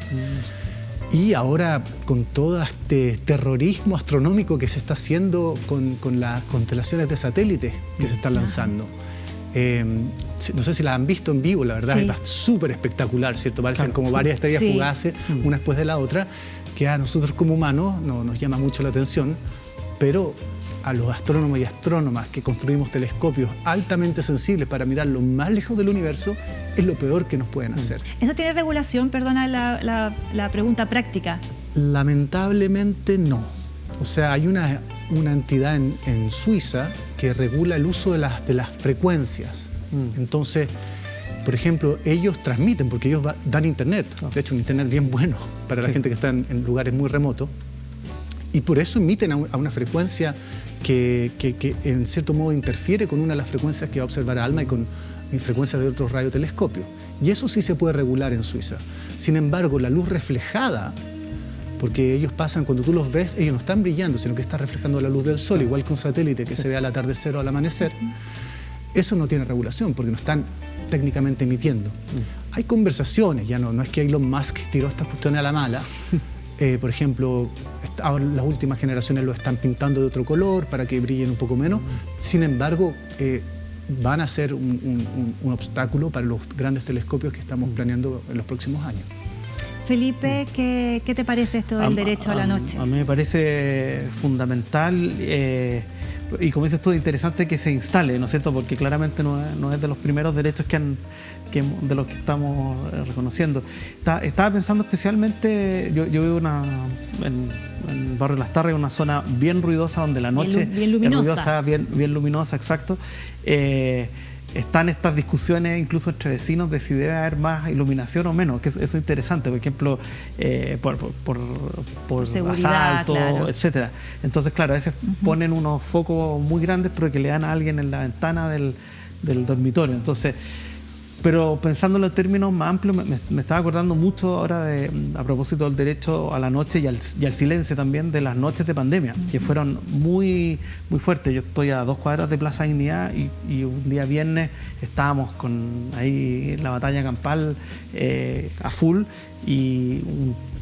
Y ahora con todo este terrorismo astronómico que se está haciendo con las constelaciones de satélites que se están lanzando. No sé si las han visto en vivo, la verdad, sí. Es súper espectacular, ¿cierto? Parecen como varias estrellas fugaces, una después de la otra, que a nosotros como humanos nos llama mucho la atención, pero a los astrónomos y astrónomas que construimos telescopios altamente sensibles para mirar lo más lejos del universo, es lo peor que nos pueden hacer. ¿Eso tiene regulación? Perdona la pregunta práctica. Lamentablemente no. O sea, hay una entidad en Suiza que regula el uso de las frecuencias. Entonces, por ejemplo, ellos transmiten, porque ellos dan internet, de hecho un internet bien bueno para la gente que está en lugares muy remotos, y por eso emiten a una frecuencia que en cierto modo interfiere con una de las frecuencias que va a observar ALMA y con frecuencias de otros radiotelescopios. Y eso sí se puede regular en Suiza. Sin embargo, la luz reflejada, porque ellos pasan, cuando tú los ves, ellos no están brillando, sino que están reflejando la luz del sol, igual que un satélite que se ve al atardecer o al amanecer. Eso no tiene regulación, porque no están técnicamente emitiendo. Hay conversaciones, ya no es que Elon Musk tiró estas cuestiones a la mala. Por ejemplo, ahora las últimas generaciones lo están pintando de otro color para que brillen un poco menos. Sin embargo, van a ser un obstáculo para los grandes telescopios que estamos planeando en los próximos años. Felipe, ¿qué te parece esto del derecho a la noche? A mí me parece fundamental y como dices tú, interesante que se instale, ¿no es cierto? Porque claramente no es de los primeros derechos de los que estamos reconociendo. Estaba pensando especialmente, yo vivo en el barrio Las Tarras, una zona bien ruidosa donde la noche bien luminosa. Es ruidosa, bien luminosa, exacto. Están estas discusiones incluso entre vecinos de si debe haber más iluminación o menos, que eso es interesante, por ejemplo, por seguridad, asalto, claro, etcétera. Entonces, claro, a veces ponen unos focos muy grandes, pero que le dan a alguien en la ventana del dormitorio. Entonces, pero pensándolo en términos más amplios, me estaba acordando mucho ahora a propósito del derecho a la noche y al silencio también, de las noches de pandemia, que fueron muy, muy fuertes. Yo estoy a 2 cuadras de Plaza Dignidad y un día viernes estábamos con ahí la batalla campal a full, y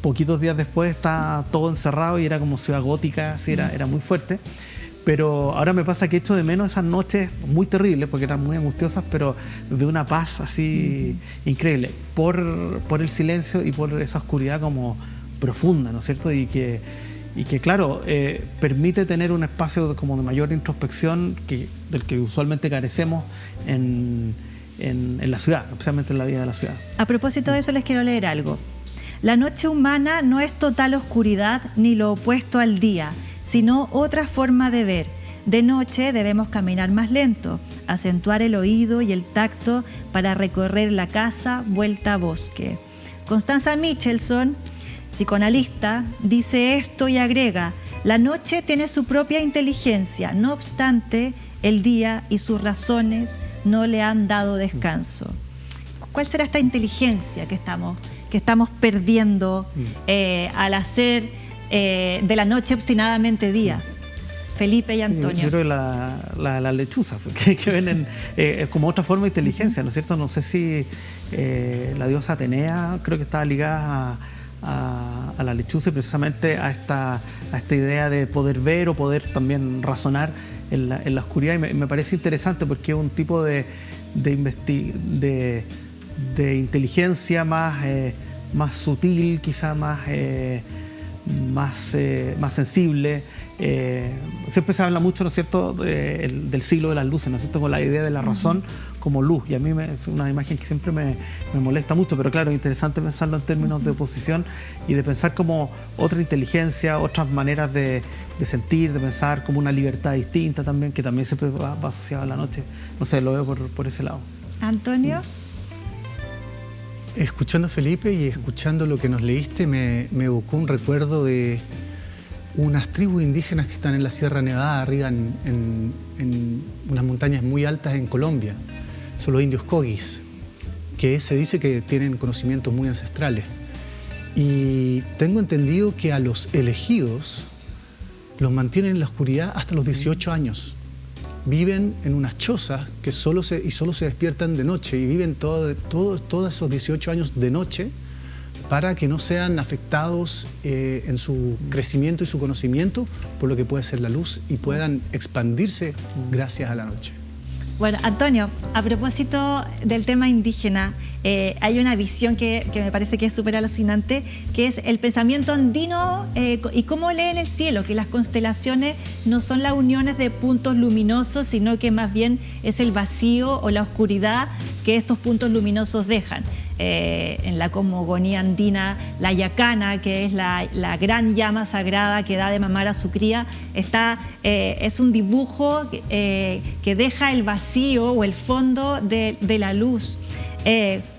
poquitos días después estaba todo encerrado y era como ciudad gótica, así, era muy fuerte. Pero ahora me pasa que echo de menos esas noches muy terribles, porque eran muy angustiosas, pero de una paz así increíble, por el silencio y por esa oscuridad como profunda, ¿no es cierto? Y que claro, permite tener un espacio como de mayor introspección del que usualmente carecemos en la ciudad, especialmente en la vida de la ciudad. A propósito de eso, les quiero leer algo. La noche humana no es total oscuridad ni lo opuesto al día, sino otra forma de ver. De noche debemos caminar más lento, acentuar el oído y el tacto para recorrer la casa vuelta a bosque. Constanza Michelson, psicoanalista, dice esto y agrega: la noche tiene su propia inteligencia, no obstante, el día y sus razones no le han dado descanso. ¿Cuál será esta inteligencia que estamos perdiendo al hacer de la noche obstinadamente día? Felipe y Antonio. Yo creo que la lechuza, que ven como otra forma de inteligencia, ¿no es cierto? No sé si la diosa Atenea creo que estaba ligada la lechuza y precisamente a esta idea de poder ver o poder también razonar en la oscuridad. Y me parece interesante porque es un tipo de inteligencia más sutil, quizá más sensible. Siempre se habla mucho, ¿no es cierto?, del siglo de las luces, ¿no es cierto?, con la idea de la razón como luz, y a mí es una imagen que siempre me molesta mucho, pero claro, es interesante pensarlo en términos de oposición y de pensar como otra inteligencia, otras maneras de sentir, de pensar como una libertad distinta también, que también siempre va asociada a la noche. No sé, lo veo por ese lado. Antonio. Escuchando a Felipe y escuchando lo que nos leíste, me evocó un recuerdo de unas tribus indígenas que están en la Sierra Nevada, arriba en unas montañas muy altas en Colombia. Son los indios Cogis, que se dice que tienen conocimientos muy ancestrales. Y tengo entendido que a los elegidos los mantienen en la oscuridad hasta los 18 años. Viven en unas chozas que solo se despiertan de noche y viven todos esos 18 años de noche para que no sean afectados en su crecimiento y su conocimiento por lo que puede ser la luz y puedan expandirse gracias a la noche. Bueno, Antonio, a propósito del tema indígena, hay una visión que me parece que es súper alucinante, que es el pensamiento andino y cómo leen el cielo, que las constelaciones no son las uniones de puntos luminosos, sino que más bien es el vacío o la oscuridad que estos puntos luminosos dejan. En la cosmogonía andina, la yacana, que es la gran llama sagrada que da de mamar a su cría, es un dibujo que deja el vacío o el fondo de la luz.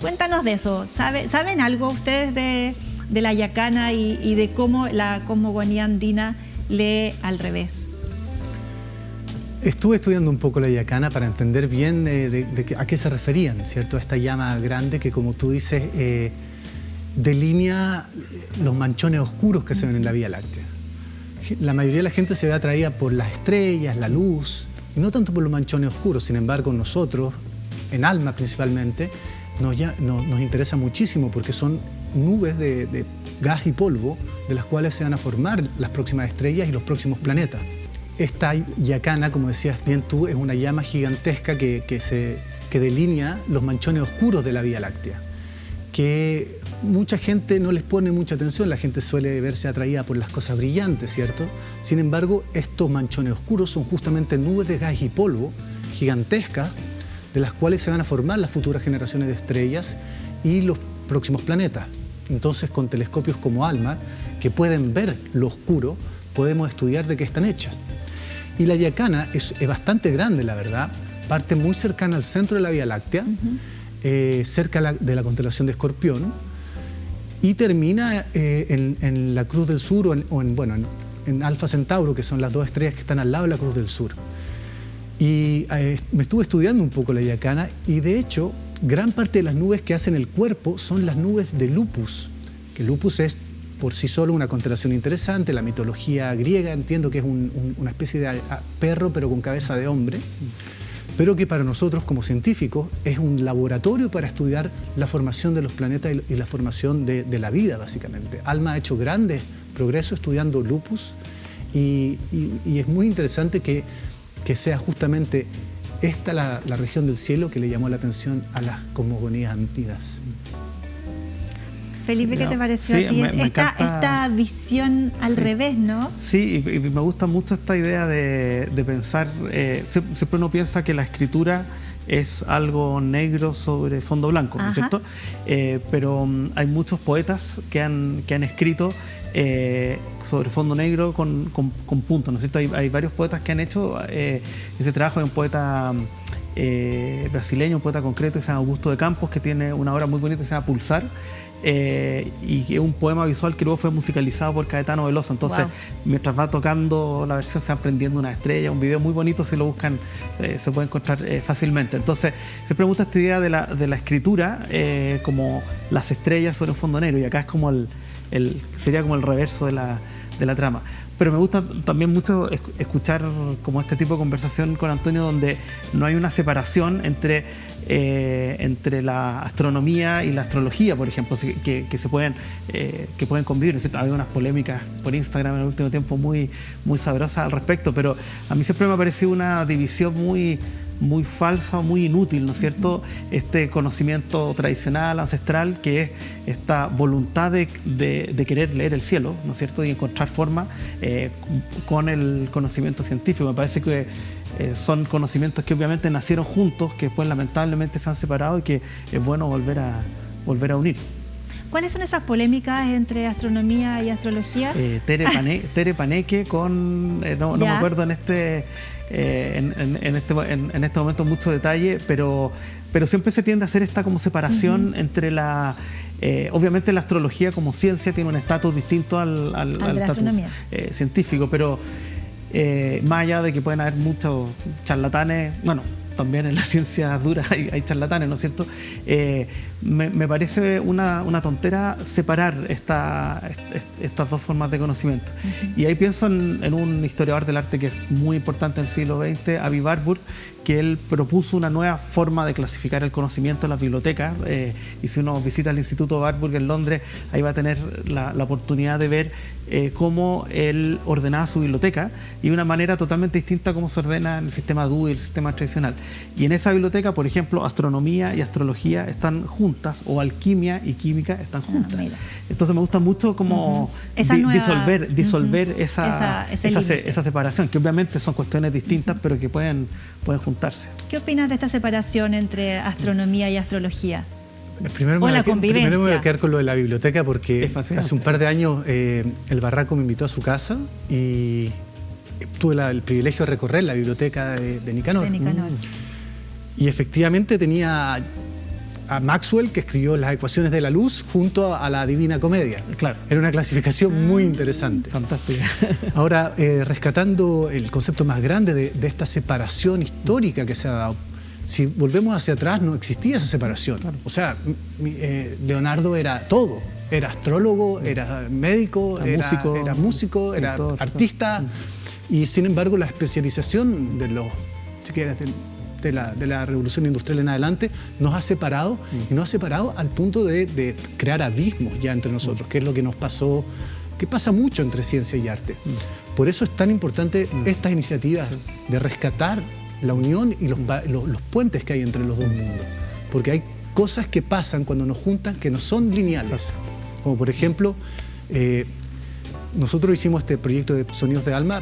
Cuéntanos de eso. ¿Saben algo ustedes de la yacana y de cómo la cosmogonía andina lee al revés? Estuve estudiando un poco la yacana para entender bien a qué se referían, ¿cierto? A esta llama grande que, como tú dices, delinea los manchones oscuros que se ven en la Vía Láctea. La mayoría de la gente se ve atraída por las estrellas, la luz, y no tanto por los manchones oscuros. Sin embargo, nosotros, en Alma principalmente, nos interesa muchísimo porque son nubes de gas y polvo de las cuales se van a formar las próximas estrellas y los próximos planetas. Esta yacana, como decías bien tú, es una llama gigantesca que delinea los manchones oscuros de la Vía Láctea, que mucha gente no les pone mucha atención. La gente suele verse atraída por las cosas brillantes, ¿cierto? Sin embargo, estos manchones oscuros son justamente nubes de gas y polvo gigantescas de las cuales se van a formar las futuras generaciones de estrellas y los próximos planetas. Entonces, con telescopios como ALMA, que pueden ver lo oscuro, podemos estudiar de qué están hechas. Y la yacana es bastante grande, la verdad, parte muy cercana al centro de la Vía Láctea, cerca de la constelación de Escorpión, y termina en la Cruz del Sur o en Alfa Centauro, que son las dos estrellas que están al lado de la Cruz del Sur. Y me estuve estudiando un poco la yacana y, de hecho, gran parte de las nubes que hacen el cuerpo son las nubes de Lupus, que Lupus es por sí solo una constelación interesante. La mitología griega, entiendo que es una especie de perro pero con cabeza de hombre, pero que para nosotros como científicos es un laboratorio para estudiar la formación de los planetas y la formación de la vida, básicamente. ALMA ha hecho grandes progresos estudiando Lupus y es muy interesante que sea justamente esta la región del cielo que le llamó la atención a las cosmogonías andinas. Felipe, ¿qué te pareció a ti? Esta visión al revés, ¿no? Sí, y me gusta mucho esta idea de pensar, siempre uno piensa que la escritura es algo negro sobre fondo blanco, ¿no es cierto? Pero hay muchos poetas que han escrito sobre fondo negro con puntos, ¿no es cierto? Hay varios poetas que han hecho ese trabajo. Hay un poeta brasileño, un poeta concreto, que se llama Augusto de Campos, que tiene una obra muy bonita que se llama Pulsar, y que es un poema visual que luego fue musicalizado por Caetano Veloso. Entonces, mientras va tocando la versión, se va prendiendo una estrella, un video muy bonito. Si lo buscan, se puede encontrar fácilmente. Entonces, siempre me gusta esta idea de la escritura como las estrellas sobre un fondo negro, y acá es como sería como el reverso de la trama. Pero me gusta también mucho escuchar como este tipo de conversación con Antonio, donde no hay una separación entre la astronomía y la astrología, por ejemplo, que pueden convivir. ¿No? Hay unas polémicas por Instagram en el último tiempo muy sabrosas al respecto, pero a mí siempre me ha parecido una división muy falsa o muy inútil, ¿no es cierto? Este conocimiento tradicional, ancestral, que es esta voluntad de querer leer el cielo, ¿no es cierto? Y encontrar forma con el conocimiento científico. Me parece que son conocimientos que obviamente nacieron juntos, que después lamentablemente se han separado y que es bueno volver a unir. ¿Cuáles son esas polémicas entre astronomía y astrología? Tere Paneque con... no me acuerdo en este momento mucho detalle, pero siempre se tiende a hacer esta como separación entre la... obviamente la astrología como ciencia tiene un estatus distinto al estatus científico, pero más allá de que pueden haber muchos charlatanes, bueno, también en la ciencia dura hay charlatanes, ¿no es cierto? Me parece una tontera separar estas dos formas de conocimiento. Y ahí pienso en un historiador del arte que es muy importante en el siglo XX, Avi Warburg, que él propuso una nueva forma de clasificar el conocimiento en las bibliotecas. Y si uno visita el Instituto Warburg en Londres, ahí va a tener la oportunidad de ver cómo él ordenaba su biblioteca, y de una manera totalmente distinta a cómo se ordena en el sistema Dewey, el sistema tradicional. Y en esa biblioteca, por ejemplo, astronomía y astrología están juntas, o alquimia y química están juntas. Entonces me gusta mucho como disolver esa separación, que obviamente son cuestiones distintas, pero que pueden juntarse. ¿Qué opinas de esta separación entre astronomía y astrología? Primero me voy a quedar con lo de la biblioteca, porque hace un par de años el Barraco me invitó a su casa y tuve el privilegio de recorrer la biblioteca de Nicanor. Y efectivamente tenía a Maxwell, que escribió las ecuaciones de la luz, junto a la Divina Comedia. Claro. Era una clasificación muy interesante. Fantástica. Ahora, rescatando el concepto más grande de esta separación histórica que se ha dado, si volvemos hacia atrás, no existía esa separación. Claro. O sea, Leonardo era todo. Era astrólogo, era médico, era músico, era artista. Y sin embargo, la especialización de los, si quieres, de la revolución industrial en adelante nos ha separado, y nos ha separado al punto de crear abismos ya entre nosotros, que es lo que nos pasó, que pasa mucho entre ciencia y arte. Por eso es tan importante estas iniciativas de rescatar la unión y los puentes que hay entre los dos mundos, porque hay cosas que pasan cuando nos juntan que no son lineales. Como por ejemplo, nosotros hicimos este proyecto de Sonidos de Alma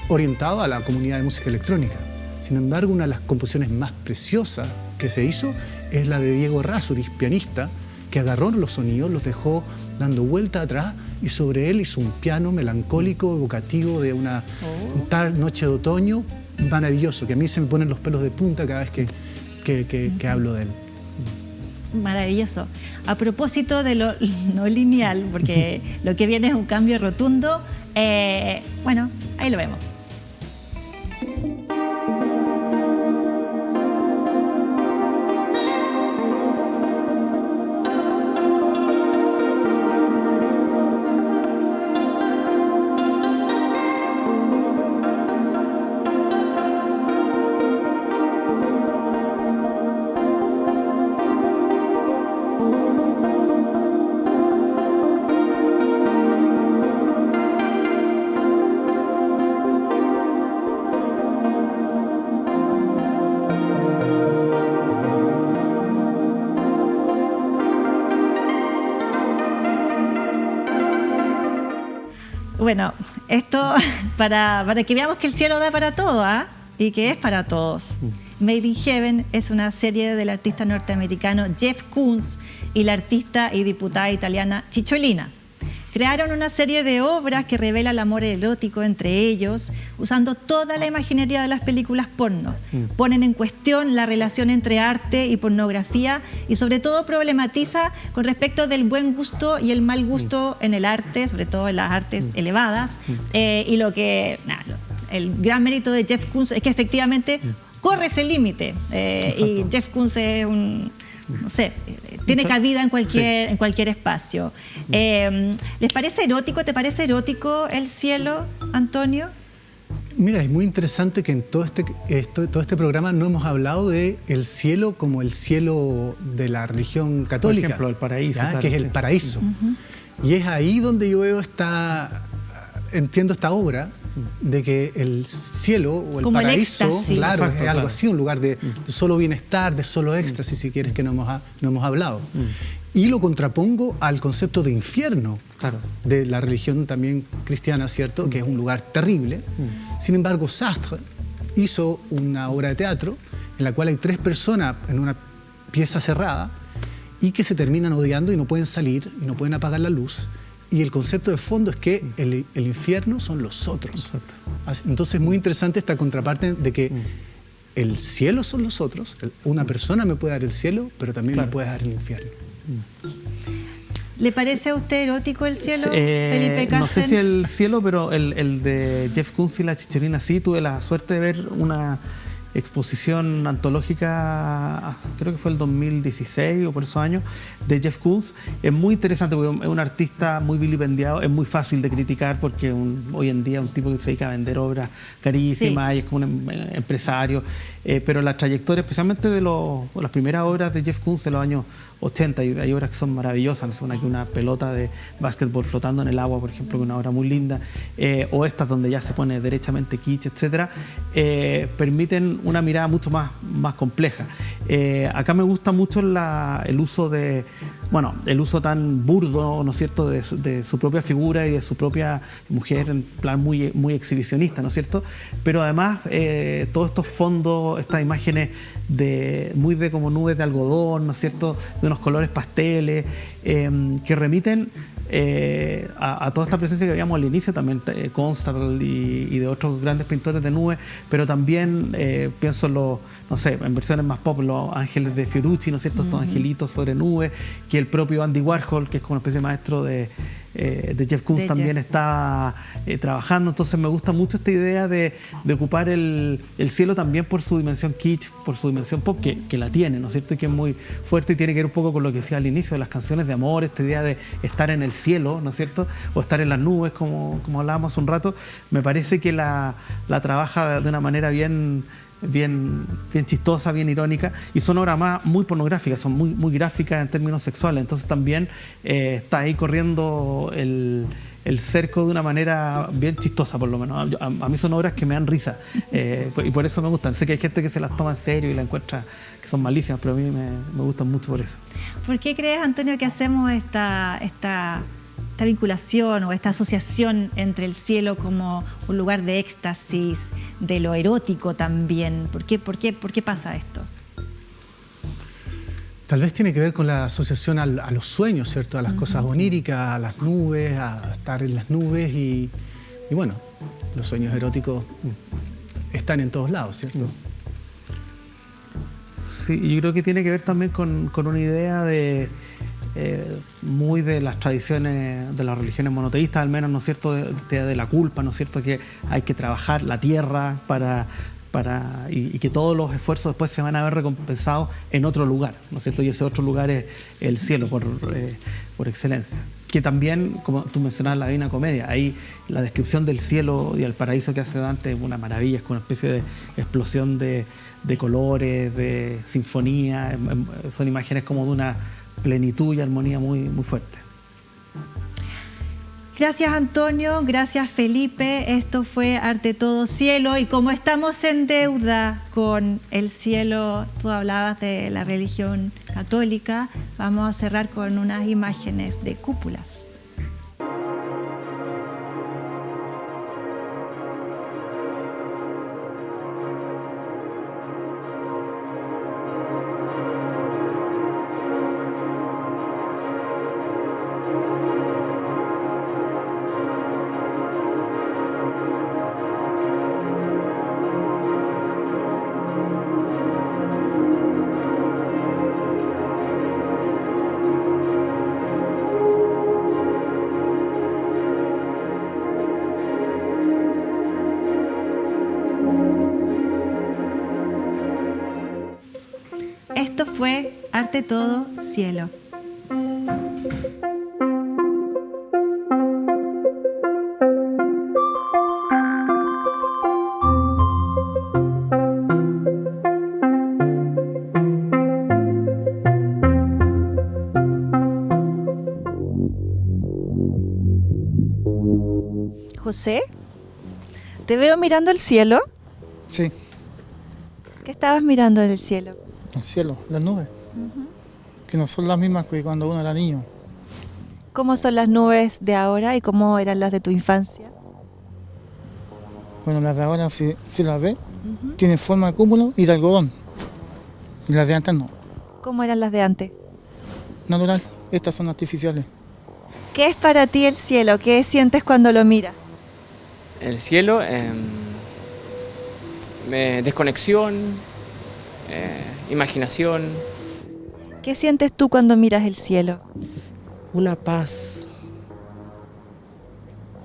orientado a la comunidad de música electrónica. Sin embargo, una de las composiciones más preciosas que se hizo es la de Diego Errázuriz, pianista, que agarró los sonidos, los dejó dando vuelta atrás, y sobre él hizo un piano melancólico, evocativo de una tal noche de otoño, maravilloso, que a mí se me ponen los pelos de punta cada vez que hablo de él. Maravilloso. A propósito de lo no lineal, porque lo que viene es un cambio rotundo, bueno, ahí lo vemos. Bueno, esto para que veamos que el cielo da para todo, ¿ah? Y que es para todos. Made in Heaven es una serie del artista norteamericano Jeff Koons y la artista y diputada italiana Cicciolina. Crearon una serie de obras que revela el amor erótico entre ellos, usando toda la imaginería de las películas porno. Ponen en cuestión la relación entre arte y pornografía, y sobre todo problematiza con respecto del buen gusto y el mal gusto en el arte, sobre todo en las artes elevadas. Y el gran mérito de Jeff Koons es que efectivamente corre ese límite. Y Jeff Koons es un... no sé, tiene cabida en cualquier espacio. ¿Les parece erótico? ¿Te parece erótico el cielo, Antonio? Mira, es muy interesante que en todo este programa no hemos hablado de el cielo como el cielo de la religión católica. Por ejemplo, el paraíso. Claro, que es el paraíso. Y es ahí donde yo veo entiendo esta obra de que el cielo o el como paraíso, el claro, exacto, es algo así, un lugar de solo bienestar, de solo éxtasis, si quieres, que no hemos hablado. Y lo contrapongo al concepto de infierno, claro, de la religión también cristiana, ¿cierto? Que es un lugar terrible. Sin embargo, Sartre hizo una obra de teatro en la cual hay 3 personas en una pieza cerrada y que se terminan odiando y no pueden salir y no pueden apagar la luz. Y el concepto de fondo es que el infierno son los otros. Exacto. Entonces es muy interesante esta contraparte de que el cielo son los otros. Una persona me puede dar el cielo, pero también me puede dar el infierno. ¿Le parece a usted erótico el cielo, Felipe Casen? No sé si el cielo, pero el de Jeff Koons y la Chicholina sí. Tuve la suerte de ver una exposición antológica, creo que fue el 2016 o por esos años, de Jeff Koons. Es muy interesante porque es un artista muy vilipendiado, es muy fácil de criticar porque hoy en día es un tipo que se dedica a vender obras carísimas, y es como un empresario, pero la trayectoria, especialmente de las primeras obras de Jeff Koons de los años 80, y hay obras que son maravillosas, una pelota de básquetbol flotando en el agua, por ejemplo, que es una obra muy linda, o estas donde ya se pone derechamente kitsch, etcétera, permiten una mirada mucho más compleja. Acá me gusta mucho el uso tan burdo, ¿no es cierto?, de su propia figura y de su propia mujer, en plan muy, muy exhibicionista, ¿no es cierto? Pero además, todos estos fondos, estas imágenes muy de como nubes de algodón, ¿no es cierto?, de unos colores pasteles, que remiten a toda esta presencia que veíamos al inicio también, Constable y de otros grandes pintores de nubes, pero también pienso en versiones más pop, los ángeles de Fiorucci, ¿no es cierto?, estos angelitos sobre nubes, que el propio Andy Warhol, que es como una especie de maestro de Jeff Koons, también está trabajando. Entonces me gusta mucho esta idea de ocupar el cielo también por su dimensión kitsch, por su dimensión pop, que la tiene, ¿no es cierto?, y que es muy fuerte y tiene que ver un poco con lo que decía al inicio de las canciones de amor, esta idea de estar en el cielo, ¿no es cierto?, o estar en las nubes, como hablábamos hace un rato. Me parece que la trabaja de una manera bien chistosa, bien irónica, y son obras muy pornográficas, son muy, muy gráficas en términos sexuales. Entonces también está ahí corriendo el cerco de una manera bien chistosa, por lo menos. A mí son obras que me dan risa, y por eso me gustan. Sé que hay gente que se las toma en serio y la encuentra que son malísimas, pero a mí me gustan mucho por eso. ¿Por qué crees, Antonio, que hacemos esta vinculación o esta asociación entre el cielo como un lugar de éxtasis, de lo erótico también? ¿Por qué pasa esto? Tal vez tiene que ver con la asociación a los sueños, ¿cierto? A las cosas oníricas, a las nubes, a estar en las nubes y bueno, los sueños eróticos están en todos lados, ¿cierto? Sí, yo creo que tiene que ver también con una idea muy de las tradiciones de las religiones monoteístas, al menos, ¿no es cierto?, de la culpa, ¿no es cierto?, que hay que trabajar la tierra y que todos los esfuerzos después se van a ver recompensados en otro lugar, ¿no es cierto?, y ese otro lugar es el cielo por excelencia. Que también, como tú mencionabas, la Divina Comedia, ahí la descripción del cielo y el paraíso que hace Dante es una maravilla, es como una especie de explosión de colores, de sinfonía, son imágenes como de una plenitud y armonía muy, muy fuerte. Gracias, Antonio, gracias, Felipe. Esto fue Arte Todo Cielo, y como estamos en deuda con el cielo, tú hablabas de la religión católica, vamos a cerrar con unas imágenes de cúpulas. Esto fue Arte Todo Cielo. José, te veo mirando el cielo. Sí, ¿Qué estabas mirando en el cielo? el cielo, las nubes, que no son las mismas que cuando uno era niño. ¿Cómo son las nubes de ahora y cómo eran las de tu infancia? Bueno, las de ahora, si las ves, tienen forma de cúmulo y de algodón. Y las de antes no, ¿Cómo eran las de antes? natural. Estas son artificiales. ¿Qué es para ti el cielo? ¿Qué sientes cuando lo miras? El cielo, desconexión, imaginación. ¿Qué sientes tú cuando miras el cielo? Una paz.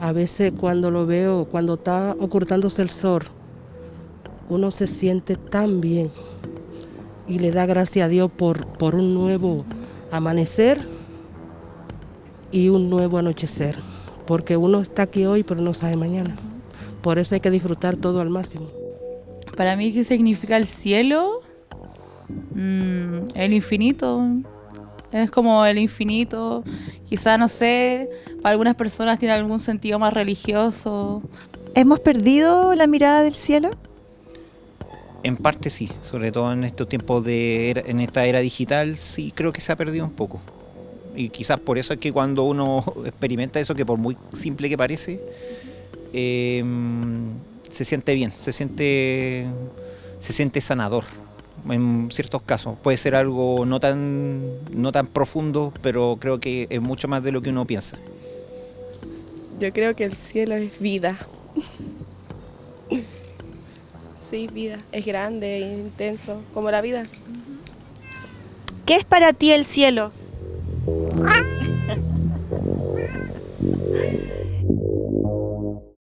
A veces cuando lo veo, cuando está ocultándose el sol, uno se siente tan bien y le da gracias a Dios por un nuevo amanecer y un nuevo anochecer, porque uno está aquí hoy pero no sabe mañana. Por eso hay que disfrutar todo al máximo. Para mí, ¿qué significa el cielo? El infinito. Es como el infinito. Quizá, no sé, para algunas personas tiene algún sentido más religioso. ¿Hemos perdido la mirada del cielo? En parte sí, sobre todo en estos tiempos en esta era digital, sí creo que se ha perdido un poco. Y quizás por eso es que cuando uno experimenta eso, que por muy simple que parece, se siente bien, se siente sanador en ciertos casos. Puede ser algo no tan profundo, pero creo que es mucho más de lo que uno piensa. Yo creo que el cielo es vida. Sí, vida. Es grande e intenso, como la vida. ¿Qué es para ti el cielo?